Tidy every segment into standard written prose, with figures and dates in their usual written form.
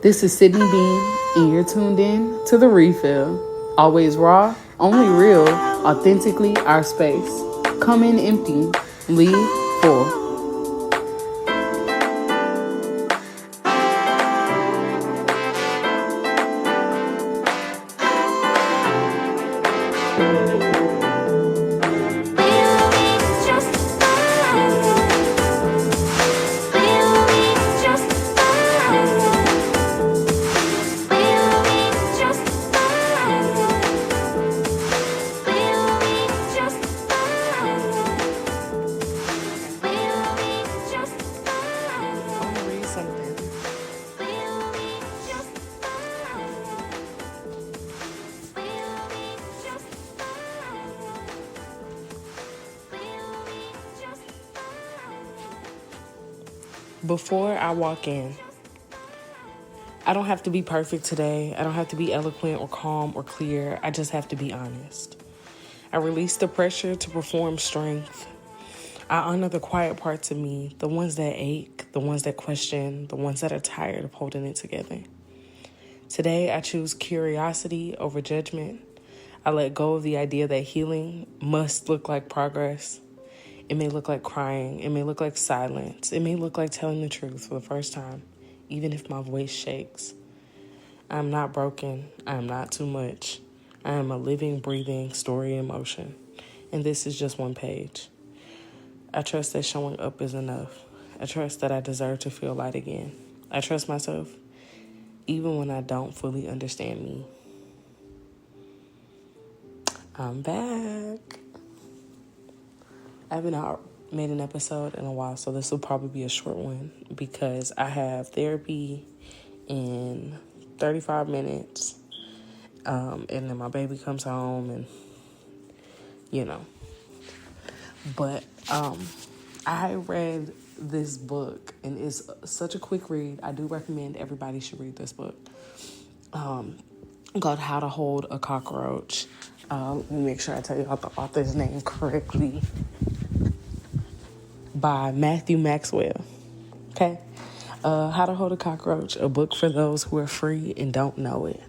This is Cydne Bean, and you're tuned in to The Refill. Always raw, only real, authentically our space. Come in empty, leave full. Before I walk in, I don't have to be perfect today. I don't have to be eloquent or calm or clear. I just have to be honest. I release the pressure to perform strength. I honor the quiet parts of me, the ones that ache, the ones that question, the ones that are tired of holding it together. Today, I choose curiosity over judgment. I let go of the idea that healing must look like progress. It may look like crying. It may look like silence. It may look like telling the truth for the first time, even if my voice shakes. I am not broken. I am not too much. I am a living, breathing story in motion. And this is just one page. I trust that showing up is enough. I trust that I deserve to feel light again. I trust myself, even when I don't fully understand me. I'm back. I haven't made an episode in a while, so this will probably be a short one because I have therapy in 35 minutes, and then my baby comes home, and But I read this book, and it's such a quick read. I do recommend everybody should read this book. Called How to Hold a Cockroach. Let me make sure I tell you the author's name correctly. By Matthew Maxwell. Okay? How to Hold a Cockroach, a book for those who are free and don't know it.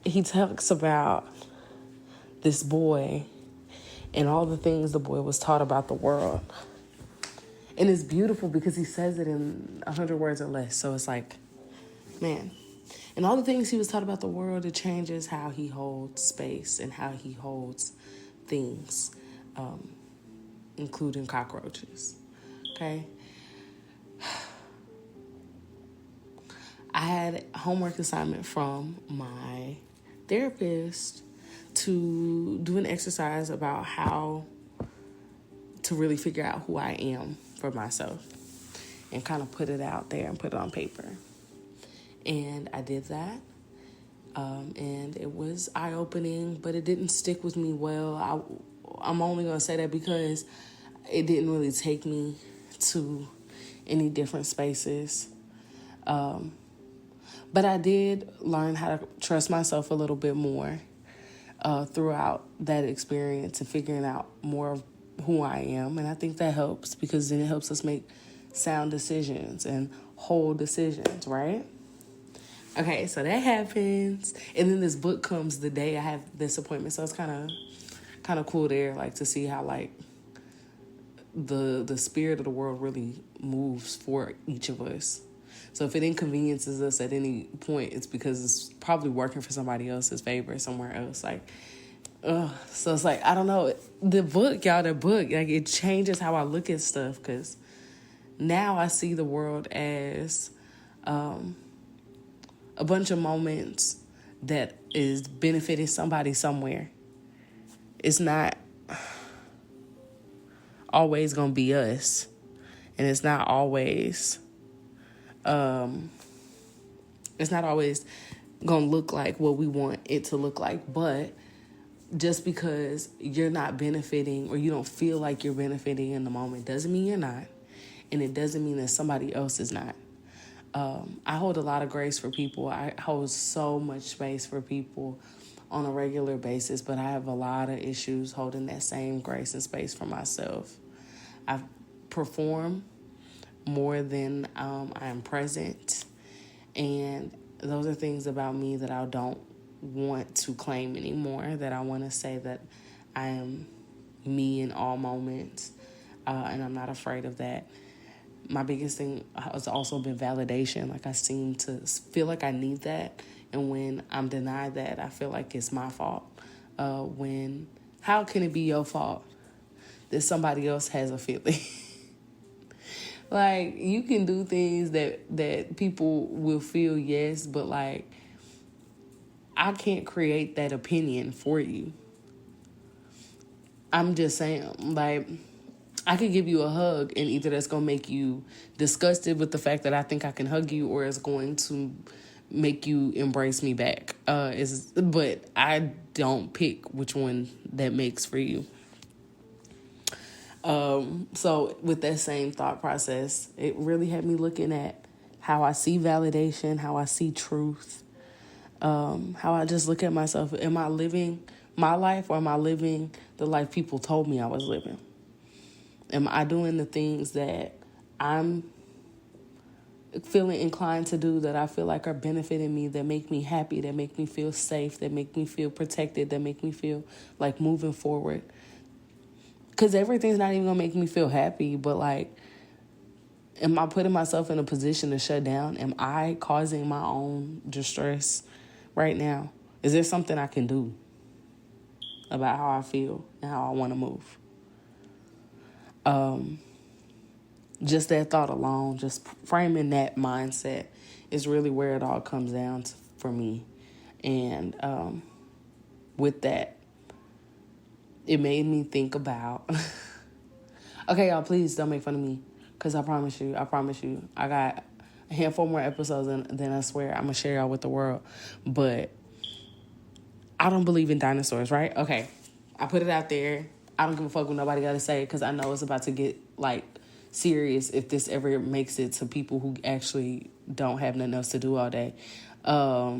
He talks about this boy and all the things the boy was taught about the world. And it's beautiful because he says it in 100 words or less. So it's like, man. And all the things he was taught about the world, it changes how he holds space and how he holds things, including cockroaches. Okay? I had a homework assignment from my therapist to do an exercise about how to really figure out who I am for myself and kind of put it out there and put it on paper. And I did that. And it was eye-opening, but it didn't stick with me well. I'm only going to say that because it didn't really take me to any different spaces. But I did learn how to trust myself a little bit more throughout that experience and figuring out more of who I am. And I think that helps because then it helps us make sound decisions and whole decisions, right? Okay, so that happens. And then this book comes the day I have this appointment. So it's kind of cool there, like to see how like the spirit of the world really moves for each of us. So if it inconveniences us at any point, it's because it's probably working for somebody else's favor somewhere else. So it's like, I don't know. The book, like it changes how I look at stuff because now I see the world as a bunch of moments that is benefiting somebody somewhere. It's not always going to be us. And it's not always going to look like what we want it to look like. But just because you're not benefiting or you don't feel like you're benefiting in the moment doesn't mean you're not. And it doesn't mean that somebody else is not. I hold a lot of grace for people. I hold so much space for people on a regular basis, but I have a lot of issues holding that same grace and space for myself. I perform more than I am present. And those are things about me that I don't want to claim anymore, that I want to say that I am me in all moments, and I'm not afraid of that. My biggest thing has also been validation. Like, I seem to feel like I need that, and when I'm denied that, I feel like it's my fault. How can it be your fault that somebody else has a feeling? Like, you can do things that people will feel yes, but like, I can't create that opinion for you. I'm just saying, like, I could give you a hug, and either that's going to make you disgusted with the fact that I think I can hug you, or it's going to make you embrace me back. But I don't pick which one that makes for you. So with that same thought process, it really had me looking at how I see validation, how I see truth, how I just look at myself. Am I living my life, or am I living the life people told me I was living? Am I doing the things that I'm feeling inclined to do, that I feel like are benefiting me, that make me happy, that make me feel safe, that make me feel protected, that make me feel like moving forward? Because everything's not even going to make me feel happy, but like, am I putting myself in a position to shut down? Am I causing my own distress right now? Is there something I can do about how I feel and how I want to move? Just that thought alone, just framing that mindset is really where it all comes down to for me. And with that, it made me think about... Okay, y'all, please don't make fun of me, because I promise you, I got a handful more episodes, and then I swear I'm going to share y'all with the world. But I don't believe in dinosaurs, right? Okay, I put it out there. I don't give a fuck what nobody got to say, because I know it's about to get, like, serious if this ever makes it to people who actually don't have nothing else to do all day. I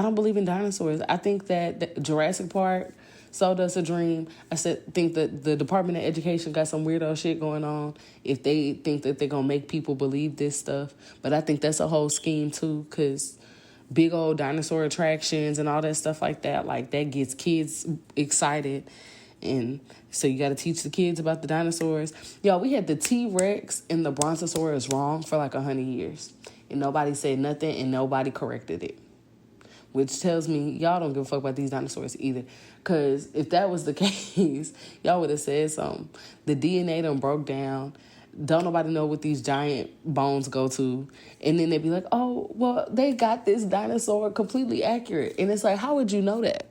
don't believe in dinosaurs. I think that Jurassic Park sold us a dream. Think that the Department of Education got some weirdo shit going on if they think that they're going to make people believe this stuff. But I think that's a whole scheme too, because big old dinosaur attractions and all that stuff like that gets kids excited. And so you got to teach the kids about the dinosaurs. Y'all, we had the T-Rex and the Brontosaurus wrong for like 100 years. And nobody said nothing, and nobody corrected it. Which tells me y'all don't give a fuck about these dinosaurs either. Because if that was the case, y'all would have said something. The DNA done broke down. Don't nobody know what these giant bones go to. And then they'd be like, oh, well, they got this dinosaur completely accurate. And it's like, how would you know that?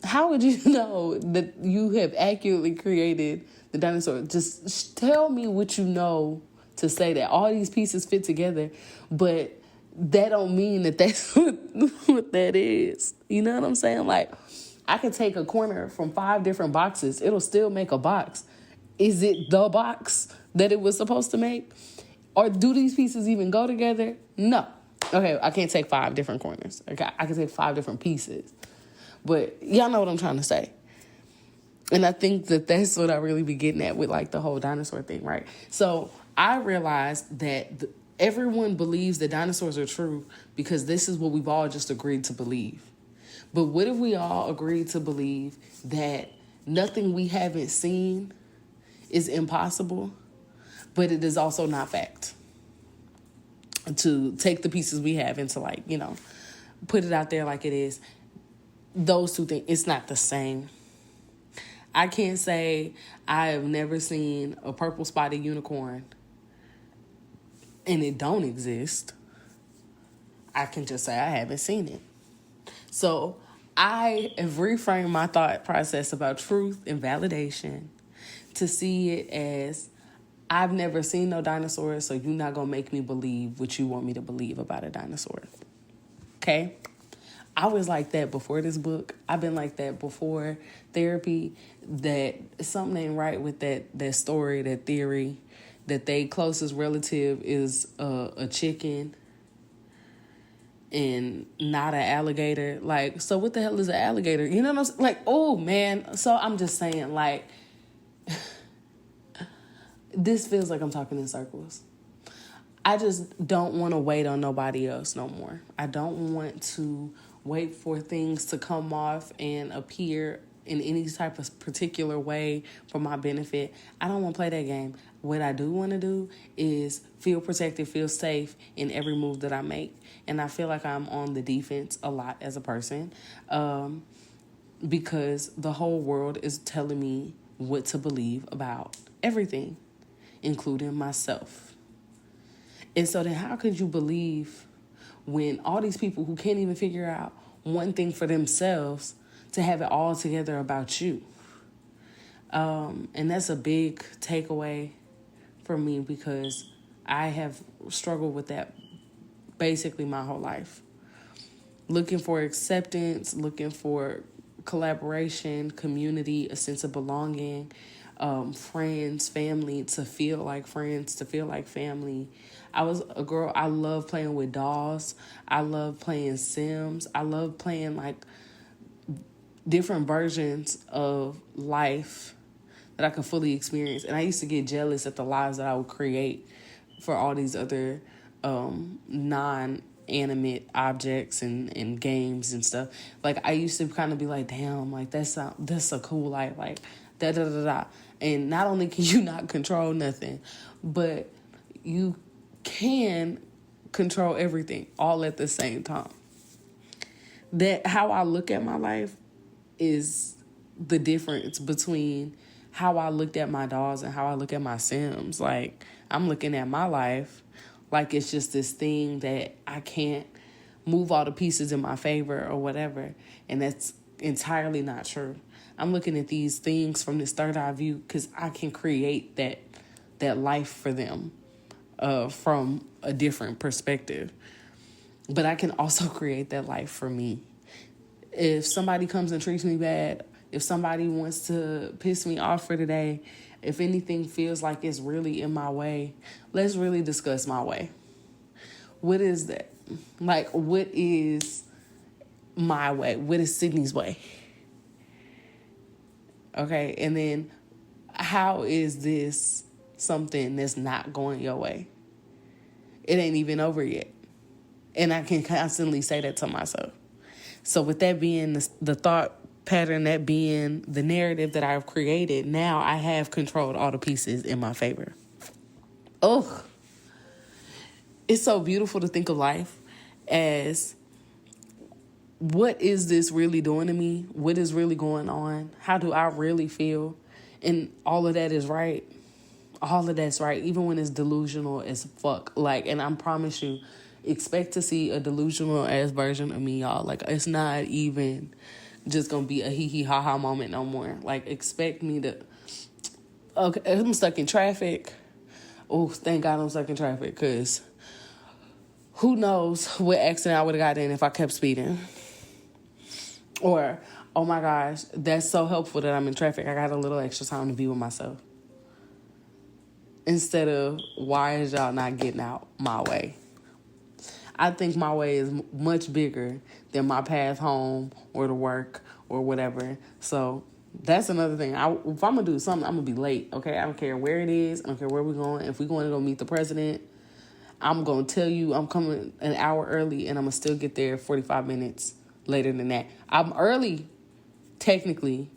How would you know that you have accurately created the dinosaur? Just tell me what you know to say that all these pieces fit together, but that don't mean that that's what that is. You know what I'm saying? Like, I could take a corner from 5 different boxes. It'll still make a box. Is it the box that it was supposed to make? Or do these pieces even go together? No. Okay, I can't take 5 different corners. Okay, I can take 5 different pieces. But y'all know what I'm trying to say. And I think that that's what I really be getting at with like the whole dinosaur thing, right? So I realized that everyone believes that dinosaurs are true because this is what we've all just agreed to believe. But what if we all agreed to believe that nothing we haven't seen is impossible, but it is also not fact? To take the pieces we have and to, like, you know, put it out there like it is. Those two things, it's not the same. I can't say I have never seen a purple spotted unicorn and it don't exist. I can just say I haven't seen it. So I have reframed my thought process about truth and validation to see it as, I've never seen no dinosaurs, so you're not going to make me believe what you want me to believe about a dinosaur. Okay? I was like that before this book. I've been like that before therapy, that something ain't right with that story, that theory, that they closest relative is a chicken and not an alligator. Like, so what the hell is an alligator? You know what I'm saying? Like, oh, man. So I'm just saying, like, This feels like I'm talking in circles. I just don't want to wait on nobody else no more. I don't want to wait for things to come off and appear in any type of particular way for my benefit. I don't want to play that game. What I do want to do is feel protected, feel safe in every move that I make. And I feel like I'm on the defense a lot as a person, because the whole world is telling me what to believe about everything, including myself. And so then how could you believe when all these people who can't even figure out one thing for themselves to have it all together about you? And that's a big takeaway for me, because I have struggled with that basically my whole life. Looking for acceptance, looking for collaboration, community, a sense of belonging, friends, family, to feel like friends, to feel like family. I was a girl, I love playing with dolls. I love playing Sims. I love playing like different versions of life that I could fully experience. And I used to get jealous at the lives that I would create for all these other non-animate objects and games and stuff. Like, I used to kind of be like, damn, like that's a cool life, like da da da da. And not only can you not control nothing, but you can control everything all at the same time. That how I look at my life is the difference between how I looked at my dolls and how I look at my Sims. Like, I'm looking at my life like it's just this thing that I can't move all the pieces in my favor or whatever. And that's entirely not true. I'm looking at these things from this third eye view because I can create that life for them from a different perspective. But I can also create that life for me. If somebody comes and treats me bad, if somebody wants to piss me off for today, if anything feels like it's really in my way, let's really discuss my way. What is that? Like, what is my way? What is Cydne's way? Okay, and then how is this something that's not going your way? It ain't even over yet. And I can constantly say that to myself. So with that being the thought pattern, that being the narrative that I've created, now I have controlled all the pieces in my favor. Oh, it's so beautiful to think of life as, what is this really doing to me? What is really going on? How do I really feel? And all of that is right. All of that's right, even when it's delusional as fuck. Like, and I promise you, expect to see a delusional ass version of me, y'all. Like, it's not even just gonna be a hee hee ha ha moment no more. Like, expect me to. Okay, I'm stuck in traffic. Oh, thank God I'm stuck in traffic, because who knows what accident I would have got in if I kept speeding. Or, oh my gosh, that's so helpful that I'm in traffic. I got a little extra time to be with myself. Instead of, why is y'all not getting out my way? I think my way is much bigger than my path home or to work or whatever. So that's another thing. If I'm going to do something, I'm going to be late, okay? I don't care where it is. I don't care where we're going. If we're going to go meet the president, I'm going to tell you I'm coming an hour early, and I'm going to still get there 45 minutes later than that. I'm early, technically,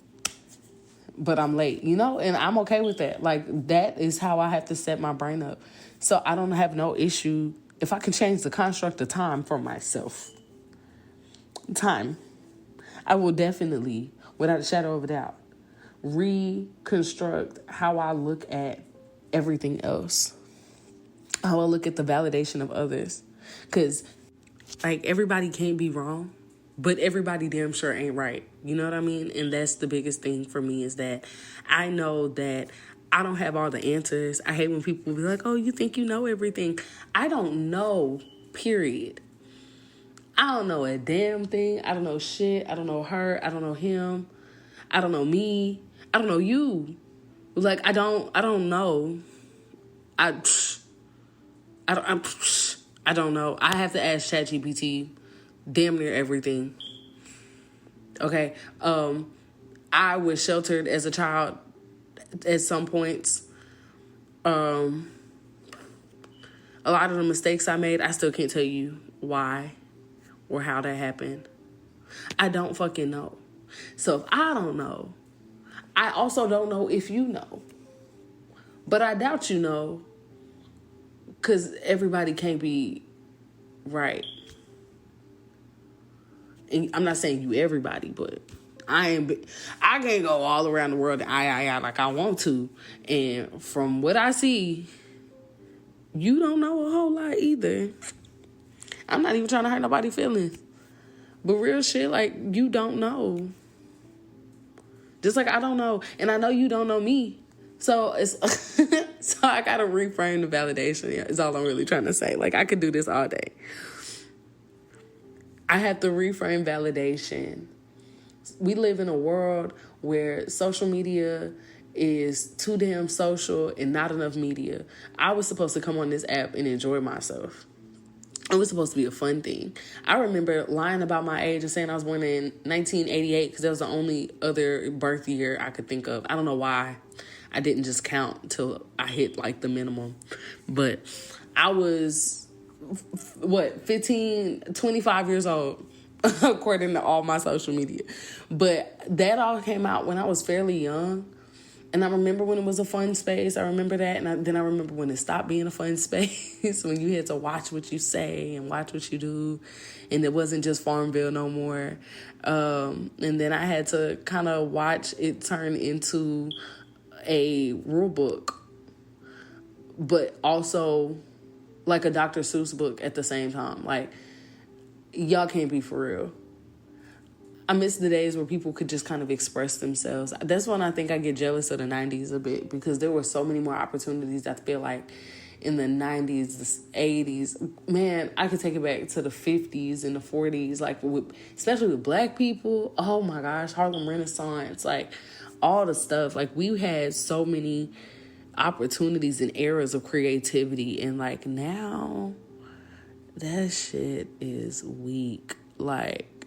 but I'm late, and I'm okay with that. Like, that is how I have to set my brain up. So I don't have no issue if I can change the construct of time for myself. Time. I will definitely, without a shadow of a doubt, reconstruct how I look at everything else. How I look at the validation of others. Because, like, everybody can't be wrong, but everybody damn sure ain't right. You know what I mean? And that's the biggest thing for me, is that I know that I don't have all the answers. I hate when people be like, oh, you think you know everything. I don't know, period. I don't know a damn thing. I don't know shit. I don't know her. I don't know him. I don't know me. I don't know you. Like, I don't know. I don't know. I have to ask ChatGPT damn near everything. Okay. I was sheltered as a child at some points. A lot of the mistakes I made, I still can't tell you why or how that happened. I don't fucking know. So if I don't know, I also don't know if you know. But I doubt you know, because everybody can't be right. And I'm not saying you everybody, but I can't go all around the world and I like I want to. And from what I see, you don't know a whole lot either. I'm not even trying to hurt nobody's feelings. But real shit, like, you don't know. Just like I don't know. And I know you don't know me. So it's so I gotta reframe the validation. Yeah, is all I'm really trying to say. Like, I could do this all day. I have to reframe validation. We live in a world where social media is too damn social and not enough media. I was supposed to come on this app and enjoy myself. It was supposed to be a fun thing. I remember lying about my age and saying I was born in 1988 because that was the only other birth year I could think of. I don't know why I didn't just count until I hit like the minimum. But I was, 25 years old, according to all my social media. But that all came out when I was fairly young. And I remember when it was a fun space. I remember that. And then I remember when it stopped being a fun space, when you had to watch what you say and watch what you do. And it wasn't just Farmville no more. And then I had to kind of watch it turn into a rule book, but also like a Dr. Seuss book at the same time. Like, y'all can't be for real. I miss the days where people could just kind of express themselves. That's when I think I get jealous of the 90s a bit, because there were so many more opportunities. I feel like in the 90s, the 80s, man, I could take it back to the 50s and the 40s, like especially with black people. Oh my gosh, Harlem Renaissance, like all the stuff. Like, we had so many opportunities and eras of creativity, and like now that shit is weak. Like,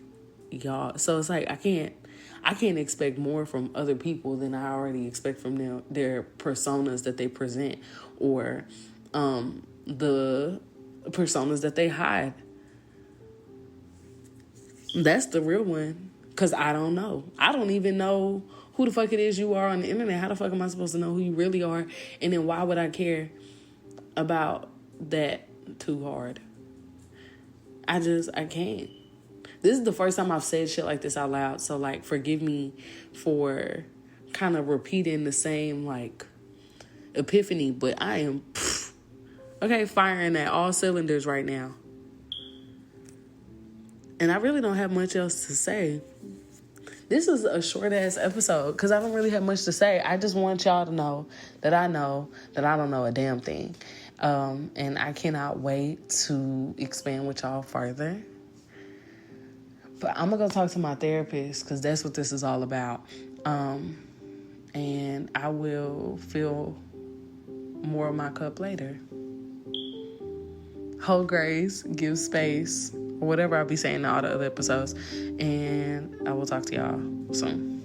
y'all, so it's like I can't expect more from other people than I already expect from them, their personas that they present, or the personas that they hide. That's the real one, because I don't know. I don't even know who the fuck it is you are on the internet. How the fuck am I supposed to know who you really are? And then why would I care about that too hard? I can't. This is the first time I've said shit like this out loud. So, like, forgive me for kind of repeating the same, like, epiphany. But I am, firing at all cylinders right now. And I really don't have much else to say. This is a short-ass episode because I don't really have much to say. I just want y'all to know that I don't know a damn thing. And I cannot wait to expand with y'all further. But I'm going to go talk to my therapist because that's what this is all about. And I will fill more of my cup later. Hold grace, give space, or whatever I'll be saying in all the other episodes. And I will talk to y'all soon.